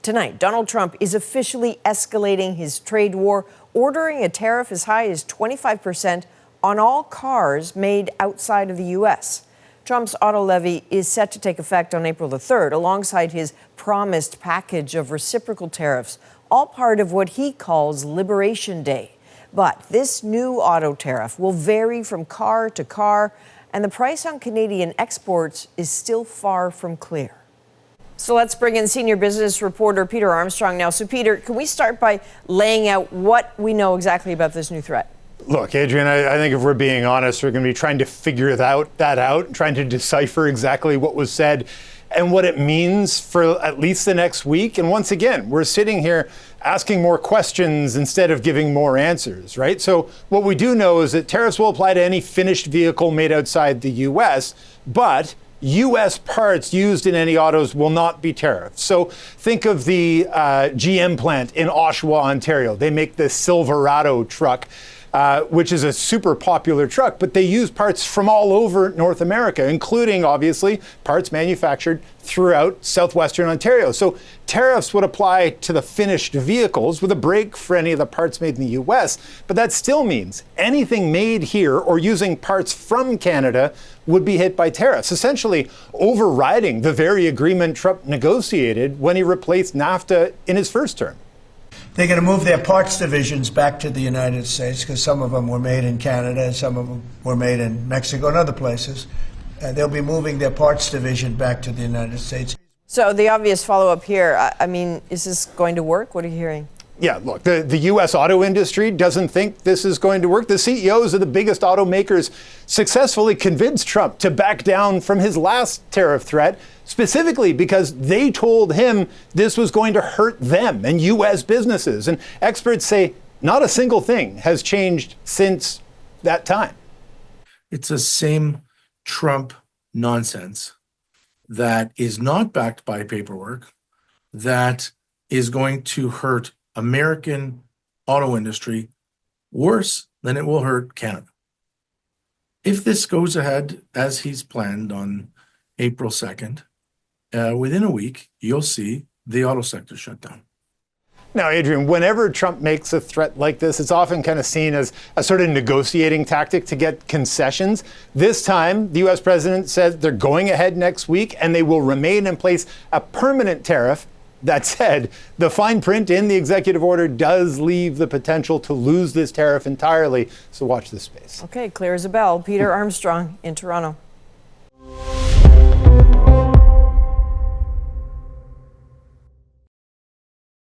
Tonight, Donald Trump is officially escalating his trade war, ordering a tariff as high as 25% on all cars made outside of the U.S. Trump's auto levy is set to take effect on April the 3rd, alongside his promised package of reciprocal tariffs, all part of what he calls Liberation Day. But this new auto tariff will vary from car to car, and the price on Canadian exports is still far from clear. So let's bring in senior business reporter Peter Armstrong now. So Peter, can we start by laying out what we know exactly about this new threat? Look, Adrienne, I think if we're being honest, we're going to be trying to figure that out, trying to decipher exactly what was said and what it means for at least the next week. And once again, we're sitting here asking more questions instead of giving more answers, right? So what we do know is that tariffs will apply to any finished vehicle made outside the U.S., but U.S. parts used in any autos will not be tariffed. So think of the GM plant in Oshawa, Ontario. They make the Silverado truck, which is a super popular truck, but they use parts from all over North America, including, obviously, parts manufactured throughout southwestern Ontario. So tariffs would apply to the finished vehicles with a break for any of the parts made in the U.S., but that still means anything made here or using parts from Canada would be hit by tariffs, essentially overriding the very agreement Trump negotiated when he replaced NAFTA in his first term. They're going to move their parts divisions back to the United States because some of them were made in Canada and some of them were made in Mexico and other places. They'll be moving their parts division back to the United States. So the obvious follow-up here, I mean, is this going to work? What are you hearing? Yeah, look, the U.S. auto industry doesn't think this is going to work. The CEOs of the biggest automakers successfully convinced Trump to back down from his last tariff threat, specifically because they told him this was going to hurt them and U.S. businesses. And experts say not a single thing has changed since that time. It's the same Trump nonsense that is not backed by paperwork, that is going to hurt American auto industry worse than it will hurt Canada. If this goes ahead as he's planned on April 2nd, within a week, you'll see the auto sector shut down. Now, Adrienne, whenever Trump makes a threat like this, it's often kind of seen as a sort of negotiating tactic to get concessions. This time, the U.S. president said they're going ahead next week and they will remain in place a permanent tariff. That said, the fine print in the executive order does leave the potential to lose this tariff entirely. So watch this space. Okay, clear as a bell. Peter Armstrong in Toronto.